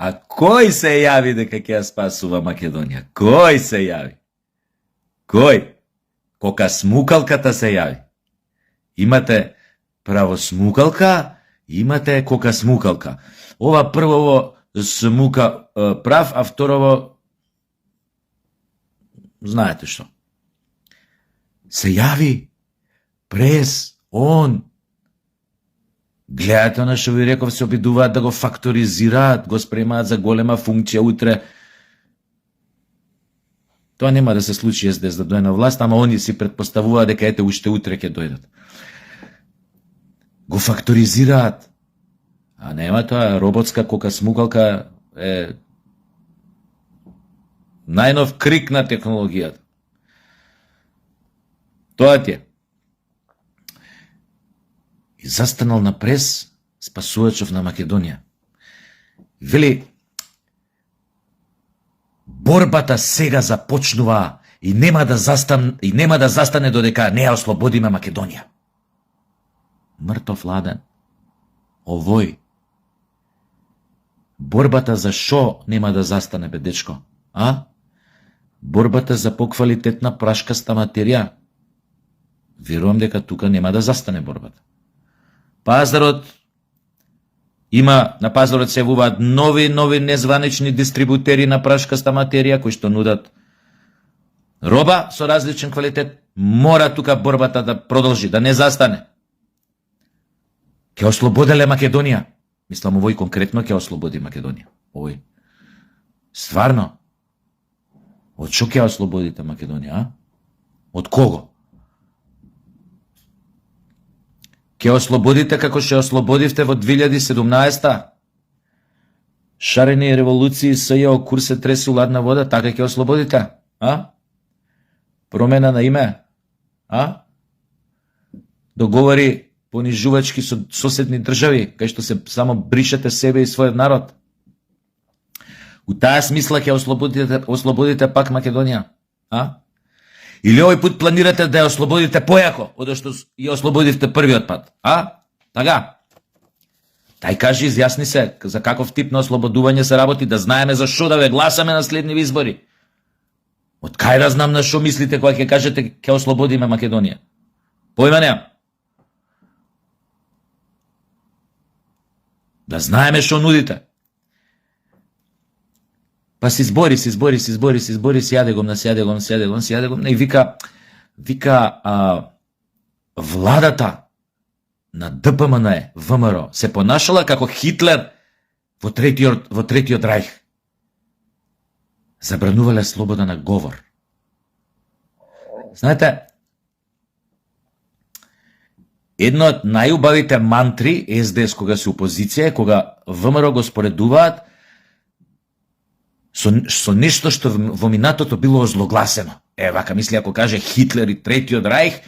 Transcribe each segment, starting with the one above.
А кој се јави дека ќе ја спасува Македонија? Кој се јави? Кој? Кока-смукалката се јави. Имате правосмукалка, имате кока-смукалка. Ова првово смука прав, а второво знаете што. Се јави през он. Гледате на што ви реков, се обидуваат да го факторизираат, го спремаат за голема функција утре. Тоа нема да се случи СДС да дојде на власт, ама они си предпоставуваат дека ете уште утре ќе дојдат. Го факторизираат. А нема тоа, роботска кока-смукалка е најнов крик на технологијата. Тоа ти е. И застанал на прес спасувачов на Македонија. Вели, борбата сега започнува и нема да застане додека не ја ослободиме Македонија. Мртов ладен. Овој. Борбата за шо нема да застане, бе дечко? А? Борбата за поквалитетна прашкаста материја. Верувам дека тука нема да застане борбата. Пазарот има, на пазарот се јавуваат нови незванични дистрибутери на прашкаста материја кои што нудат роба со различен квалитет. Мора тука борбата да продолжи, да не застане. Ќе ослободеле Македонија. Мислам, овој конкретно ќе ослободи Македонија. Овој. Стварно? Од шо ќе ослободите Македонија, а? Од кого? Ќе ослободите како што ослободивте во 2017-та? Шарени револуции СЈО курс се треси ладна вода, така ќе ослободите, а? Промена на име, а? Договори понижувачки со соседни држави, кај што се само бришете себе и својот народ. У таа смисла ќе ослободите пак Македонија, а? Или овој пат планирате да ја ослободите појако, од што ја ослободивте првиот пат, а? Така. Тај кажи, изјасни се за каков тип на ослободување се работи, да знаеме за што да ве гласаме на следни избори. Од кај да знам на што мислите кога ќе кажете ќе ослободиме Македонија? Појма немам. Да знаеме што нудите. Па си збори, јадегом, и вика владата на ДПМН ВМРО се понашала како Хитлер во третиот рајх. Забранувале слобода на говор. Знаете, едно од најубавите мантри СДС кога се опозиција, кога ВМРО го споредуваат со нешто што во минатото било озлогласено. Вака мисли ако каже Хитлер и третиот рајх,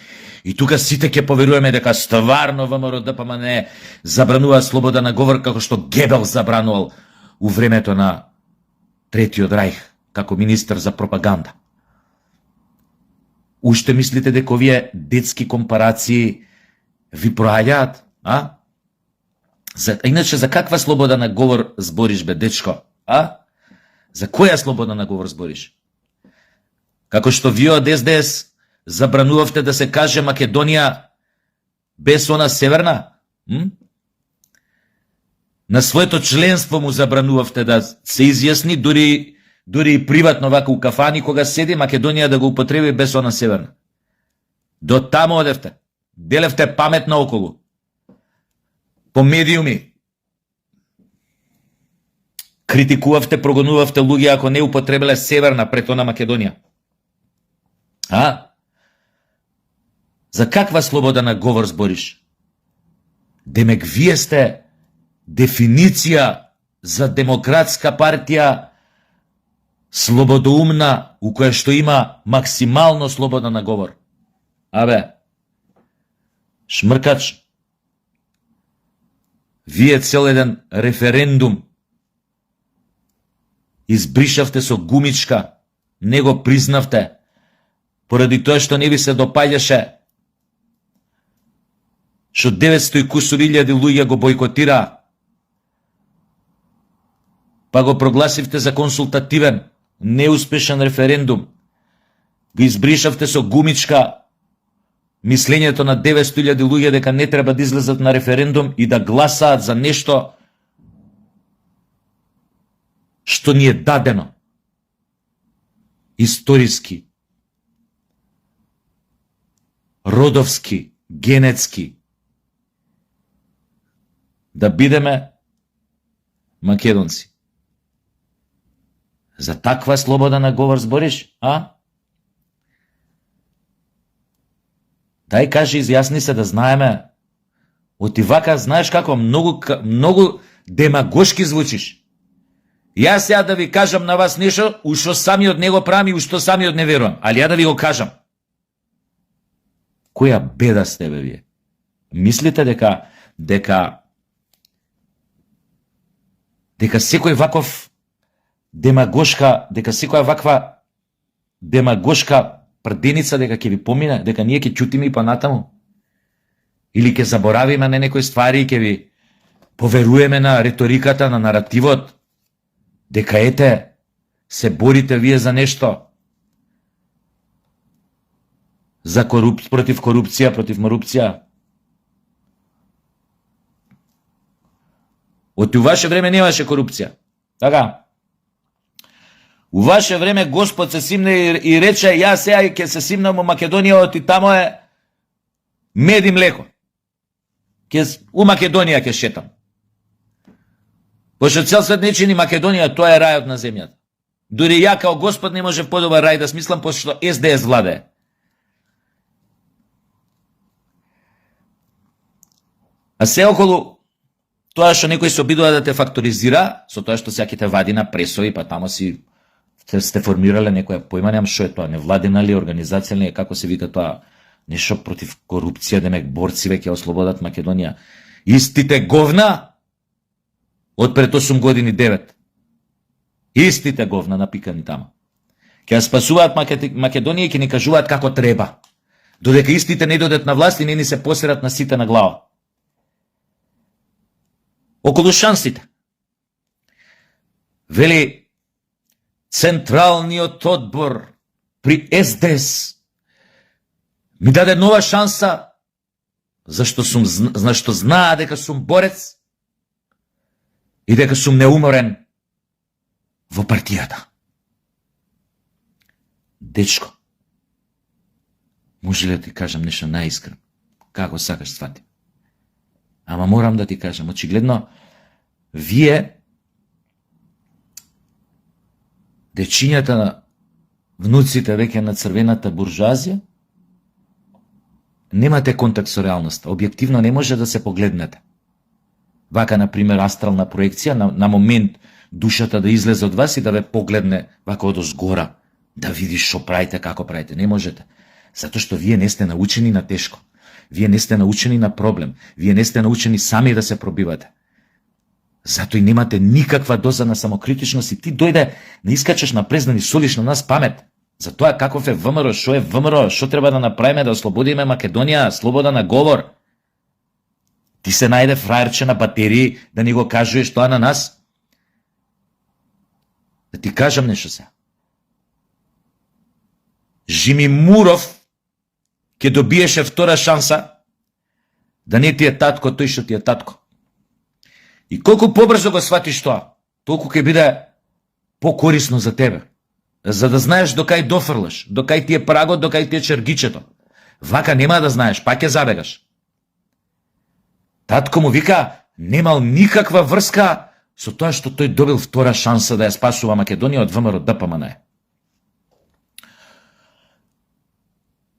и тука сите ќе поверуваме дека стварно ВМРО ДПМН забранува слобода на говор како што Гебел забранувал у времето на третиот рајх како министер за пропаганда. Уште мислите дека овие детски компарации ви проаѓаат, а? Иначе за каква слобода на говор збориш, бе дечко, а? За која слобода на говор збориш? Како што вие од СДС забранувавте да се каже Македонија без она северна? На своето членство му забранувавте да се изјасни, дури и приватно вака у кафани кога седи Македонија да го употреби без она северна. До таму одевте. Делевте памет наоколу. По медиуми. Критикувавте, прогонувавте луѓе ако не употребиле северна пред она Македонија. А? За каква слобода на говор збориш? Демек вие сте дефиниција за демократска партија слободоумна, у која што има максимално слобода на говор. Абе, шмркач, вие цел еден референдум избришавте со гумичка, не го признавте, поради тоа што не ви се допаѓаше, што 900 и кусур илјади луѓе го бойкотира. па го прогласивте за консултативен, неуспешен референдум, го избришавте со гумичка мислењето на 900.000 луѓе дека не треба да излезат на референдум и да гласаат за нешто што ни е дадено историски, родовски, генетски, да бидеме македонци. За таква слобода на говор збориш, а? Дај кажи, изјасни се да знаеме. Оти вака, знаеш како, многу демагошки звучиш. Јас ја да ви кажам на вас нешто, ушто сами од него правам и ушто сами од не верувам. Али ја да ви го кажам. Која беда сте бе вие? Мислите дека секој ваков секоја ваква демагошка прденица дека ќе ви помине, дека ние ќе ќутиме и понатаму? Или ќе заборавиме на некои ствари и ќе ви поверуваме на реториката, на наративот, дека ете, се борите вие за нешто, за против корупција, против марупција. Од ваше време немаше корупција. Така? У ваше време Господ се симне и рече, јас сега ќе се симнам у Македонија, оти тамо е мед и млеко. У Македонија ќе шетам. Пошто цел свет не чини Македонија, тоа е рајот на земјата. Дури ја као Господ не може подобар рај да смислам, пошто СДС владее. А се околу тоа што некој се обидува да те факторизира, со тоа што сега ќе те вади на пресови, па тамо си сте формирале некоја појма, немам што е тоа, невладина ли, организација ли, како се вика тоа, нешто против корупција, демек борци веќе ослободат Македонија. Истите говна од пред 8 години 9. Истите говна напикани тама. Ќе спасуваат Македонија и ќе ни кажуваат како треба. Додека истите не додат на власт и не ни се посерат на сите на глава. Околу шансите. Вели, Централниот одбор при СДС ми даде нова шанса, зашто знаа дека сум борец и дека сум неуморен во партијата. Дечко, може ли да ти кажам нешто наискрено? Како сакаш свати? Ама морам да ти кажам, очигледно, вие, дечињата на внуците веќе на црвената буржуазија, немате контакт со реалноста. Објективно не може да се погледнете. Вака, например, астрална проекција, на момент душата да излезе од вас и да ве погледне вака од озгора, да видиш што правите, како правите. Не можете. Затоа што вие не сте научени на тешко. Вие не сте научени на проблем. Вие не сте научени сами да се пробивате. Затоа и немате никаква доза на самокритичност и ти дојде, не искачеш напрез да ни солиш на нас памет. За тоа каков е ВМРО, што е ВМРО, што треба да направиме да ослободиме Македонија, слобода на говор. Ти се најде фраерче на батерии да ни го кажуеш тоа на нас. Да ти кажам нешто сега. Жими Муров ќе добиеше втора шанса да не ти е татко тој што ти е татко. И колку побрзо го сватиш тоа, толку ќе биде покорисно за тебе. За да знаеш до кај дофрлаш, до кај ти е прагот, до кај ти е чергичето. Вака нема да знаеш, пак ќе забегаш. Татко му вика, немал никаква врска со тоа што тој добил втора шанса да ја спасува Македонија од ВМРО ДПМН.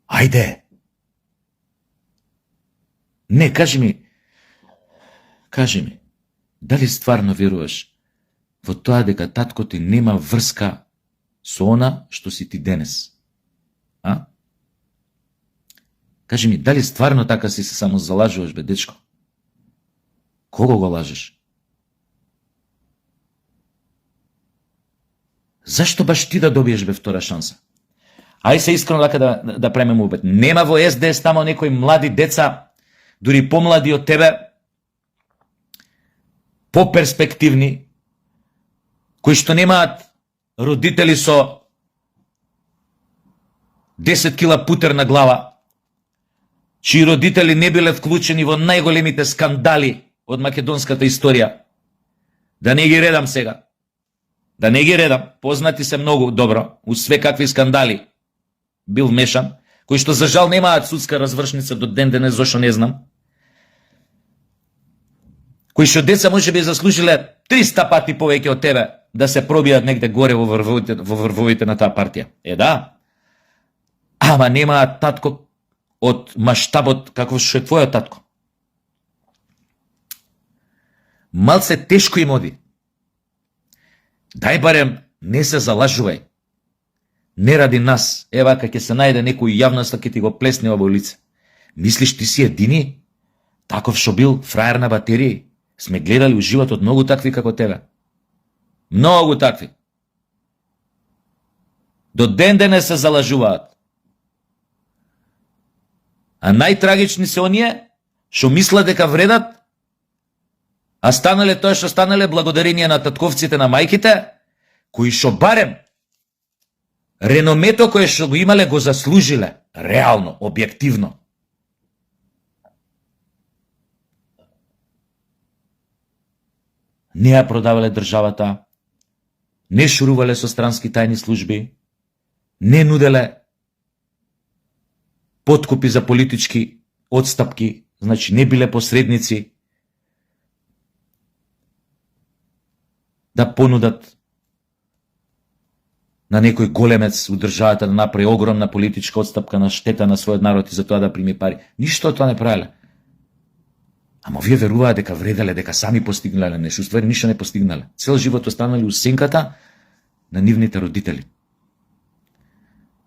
Ајде. Не, кажи ми, дали стварно веруваш во тоа дека татко ти нема врска со она што си ти денес? А? Кажи ми, дали стварно така си се само залажуваш, бе, дечко? Кого го лажеш? Зашто баш ти да добиеш, бе, втора шанса? Ај се искрено така да премем убед. Нема во СДС тамо некои млади деца, дури помлади од тебе, поперспективни, кои што немаат родители со 10 кила путер на глава, чии родители не биле вклучени во најголемите скандали од македонската историја. Да не ги редам сега. Да не ги редам, познати се многу добро, у све какви скандали бил вмешан, кои што за жал немаат судска развршница до ден денес, зошто не знам. Кои што деца може би заслужиле 300 пати повеќе од тебе да се пробијат негде горе во врвовите на таа партија. Да, ама немаат татко од маштабот каков што е твојот татко. Малце тешко им оди. Дај барем не се залажувај. Не ради нас, вака ќе се најде некој јавноста ќе ти го плесне во лице. Мислиш ти си едини? Таков што бил фраер на батерии? Сме гледали у животот многу такви како тебе. Многу такви. До ден денес се залажуваат. А најтрагични се оние што мислат дека вредат, а станале тоа што станале благодарение на татковците на мајките, кои што барем реномето кое што го имале го заслужиле, реално, објективно. Не ја продавале државата, не шурувале со странски тајни служби, не нуделе подкупи за политички одстапки, значи не биле посредници да понудат на некој големец у државата да направи огромна политичка одстапка на штета на својот народ и за тоа да прими пари. Ништо од тоа не правеле. Ама вие веруваат дека вределе, дека сами постигнале нешто, уствари ништо не постигнале. Цел живот останали у сенката на нивните родители.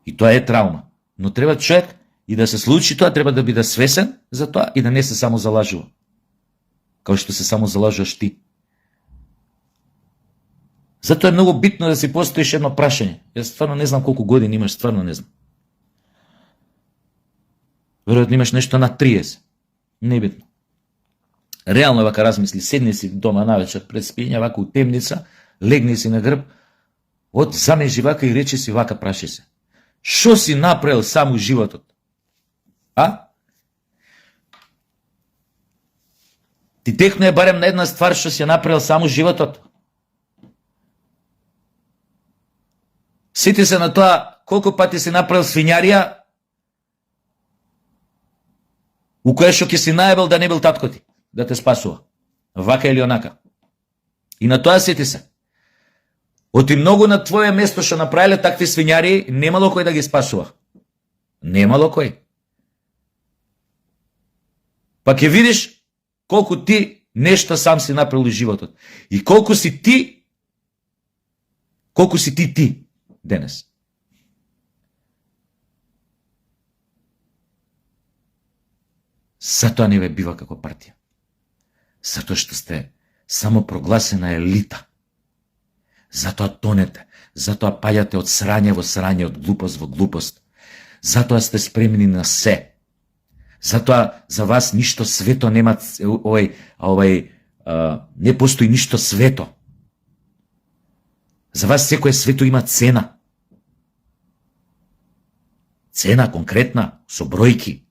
И тоа е траума. Но треба човек и да се случи тоа, треба да биде свесен за тоа и да не се само залажува. Као што се само залажуваш ти. Затоа е многу битно да си постоиш едно прашање. Јас стварно не знам колку години имаш, стварно не знам. Веројатно имаш нешто на 30. Небитно. Реално вака размисли, седни си дома навечер пред спиња, вака у темница, легни си на грб, замежи вака и речи си вака, праши се. Шо си направил само животот? Ти текно е барем на една ствар што си ја направил само животот. Сети се на тоа колку пати си направил свињарија у која што ќе си најбил да не бил татко ти, да те спасува. Вака или онака. И на тоа сети се. Оти многу на твое место што направиле такви свињари, немало кој да ги спасува. Немало кој. Па ќе видиш колку ти нешто сам си направил животот. И колку си ти денес. Затоа не ве бива како партија. Затоа што сте само прогласена елита. Затоа тонете. Затоа паѓате од срање во срање, од глупост во глупост. Затоа сте спремни на се. Затоа за вас ништо свето нема, не постои ништо свето. За вас секое свето има цена. Цена конкретна, со бројки.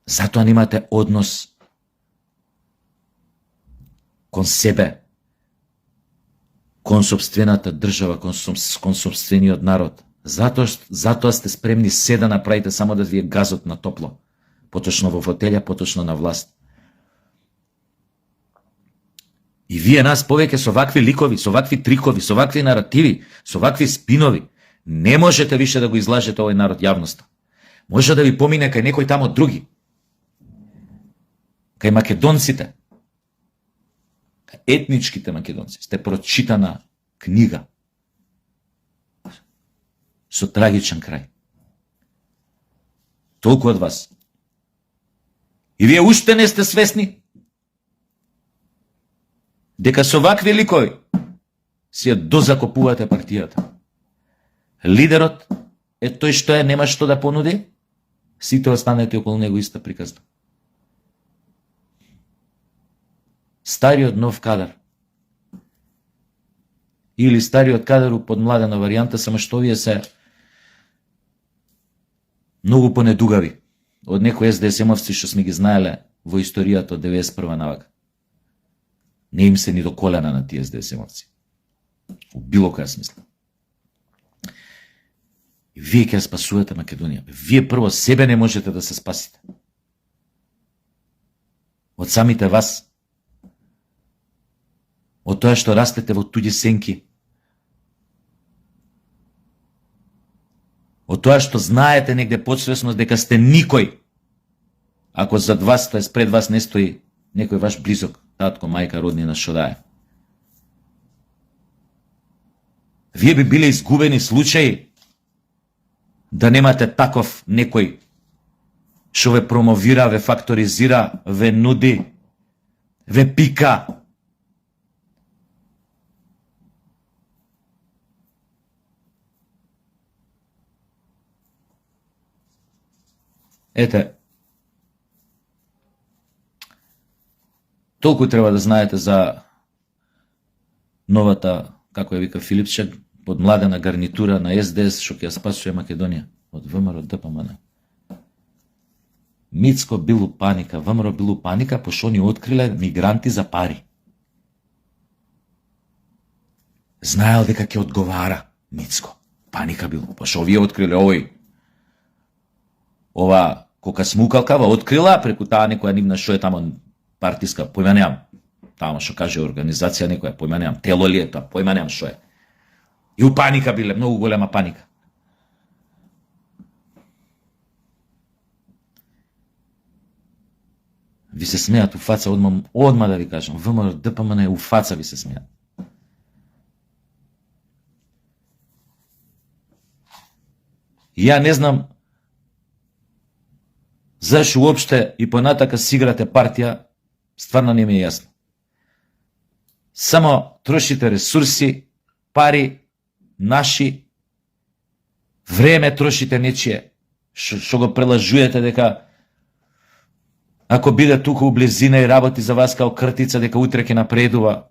Затоа немате однос кон себе, кон сопствената држава, кон сопствениот народ. Затоа сте спремни се да направите само да ви е газот на топло. Поточно во фотелја, поточно на власт. И вие нас повеќе со вакви ликови, со вакви трикови, со вакви наративи, со вакви спинови, не можете више да го излажете овој народ јавноста. Може да ви помине кај некој тамо други. Кај македонците. Кај етничките македонци. Сте прочитана книга. Со трагичен крај. Толку од вас. И вие уште не сте свесни дека со вакви ликови си ја дозакопувате партијата. Лидерот е тој што е, нема што да понуди, сите останете околу него иста приказна. Стариот нов кадар. Или стариот кадар у подмладена варијанта, само што овие се многу понедугави од некои СДСМовци што сме ги знаеле во историјата од 91 навака. Не им се ни до колена на тие СДСМовци. У било која смисла. И вие ќе спасувате Македонија. Вие прво себе не можете да се спасите. Од самите вас. Од тоа што растете во туѓи сенки. Од тоа што знаете негде подсвесно дека сте никој. Ако зад вас, тоест пред вас не стои некој ваш близок, татко, мајка, роднина, што да е. Вие би биле изгубени случаи да немате таков некој што ве промовира, ве факторизира, ве нуди, ве пика. Ете, толку треба да знаете за новата, како ја вика Филипче, подмладена гарнитура на СДС што ќе ја спасува Македонија од ВМРО ДПМН. Мицко бил у паника, ВМРО бил у паника, пошто ни откриле мигранти за пари. Знаел дека ќе одговара Мицко. Паника бил, пошто вие откриле овој. Ова кока смукалкава открила преку таа некоја нивна што е тамо партиска, појма неам. Тамо што каже организација некоја, појма неам. Тело ли е тоа, појма неам што е. И у паника биле, многу голема паника. Ви се смеат у фаца, одма да ви кажам. ВМРО ДПМН у фаца ви се смеат. Ја не знам зашто уопште и понатака си играте партија, стварно не ми е јасно. Само трошите ресурси, пари, наши, време трошите нечие, што го прелажуете дека ако биде тука у близина и работи за вас као кртица, дека утре ќе напредува,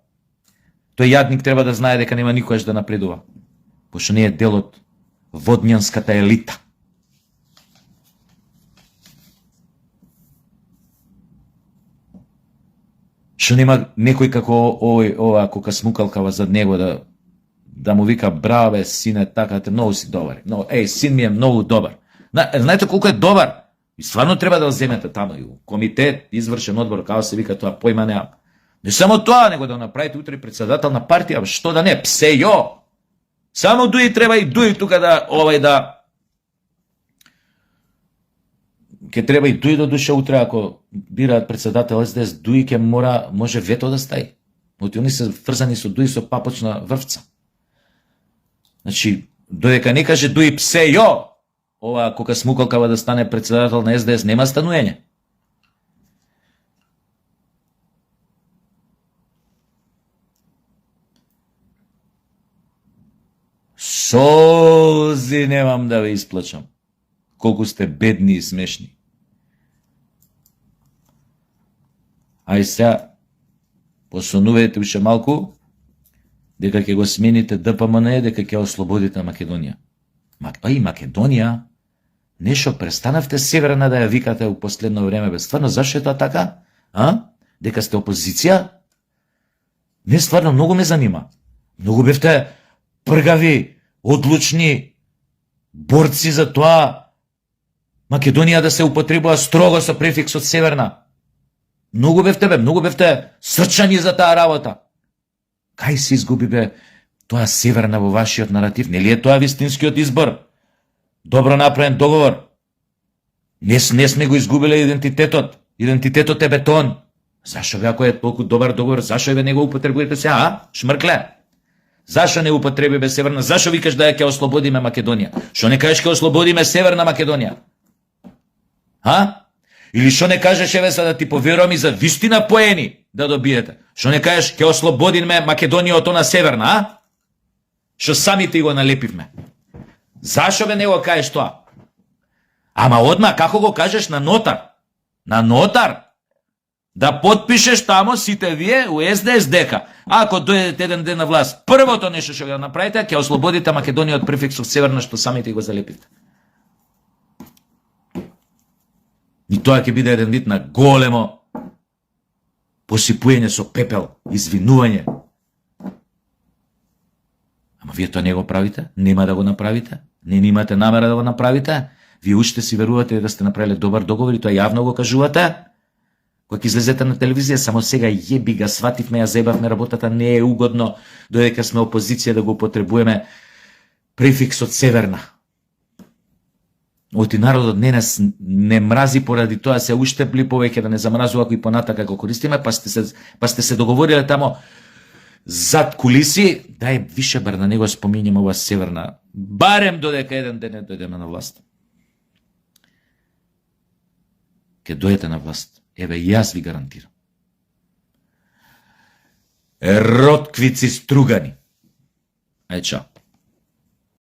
тој јадник треба да знае дека нема никојаш да напредува, пошто не е дел од водњанската елита. Што нема некој како ова кока смукалкава зад него да му вика браве сине, така те многу си добар. Но син ми е многу добар. Знаете колку е добар? И стварно треба да го земете тамо и комитет, извршен одбор, како се вика тоа, појма неам. Не само тоа, него да направите утре председател на партија, што да не, псе јо. Само дуи треба и дуи тука да ќе треба и дуи до душа утре, ако бираат председател СДС, дуи ќе може вето да стаи. Оти они се врзани со дуи со папочна врвца. Значи, додека не каже дуи псе јо, ова кока смукалкава да стане председател на СДС, нема стануење. Солзи немам да ве исплачам. Колку сте бедни и смешни. Ај сега, посонувајте уште малку, дека ќе го смените ДПМН, дека ќе ослободите Македонија. Македонија? Нешто престанавте Северна да ја викате у последно време, бе. Стварно, зашто е тоа така? Дека сте опозиција? Не, стварно, многу ме занима. Многу бевте пргави, одлучни, борци за тоа Македонија да се употребува строго со префиксот Северна. Многу бевте срчани за таа работа. Кај се изгуби, бе, тоа Северна во вашиот наратив? Нели е тоа вистинскиот избор? Добро направен договор. Не сме го изгубиле идентитетот. Идентитетот е бетон. Зашо бе, ако е толку добар договор, зашо бе не го употребувате сега, шмркле? Зашо не употреби бе Северна? Зашо викаш да ја ќе ослободиме Македонија? Што не кажеш ќе ослободиме Северна Македонија? Или што не кажеш еве за да ти поверувам и за вистина поени да добиете? Што не кажеш ќе ослободиме Македонија од она Северна, Што самите го налепивме? Зашо бе не го кажеш тоа? Ама одма, како го кажеш на нотар? На нотар? да подпишеш тамо сите вие у СДС дека ако дојдете еден ден на власт, првото нешто што го направите, ќе ослободите Македонија од префиксот Северна што самите го залепите. И тоа ќе биде еден вид на големо посипување со пепел, извинување. Ама вие тоа не го правите, нема да го направите, не имате намера да го направите, вие уште си верувате да сте направиле добар договор и тоа јавно го кажувате. Кога ќе излезете на телевизија, само сега јеби га, свативме, ја зебавме, работата не е угодно, додека сме опозиција да го употребуваме префиксот Северна. Оти народот не нас не мрази поради тоа, се уштепли повеќе да не замразува кој понатака го користиме, па сте се договориле тамо зад кулиси, дај више бар да не го споминјаме ова Северна, барем додека еден ден не дојдеме на власт. Ке дојдете на власт. Еве, јас ви гарантирам. Ротквици стругани. Ај, чао.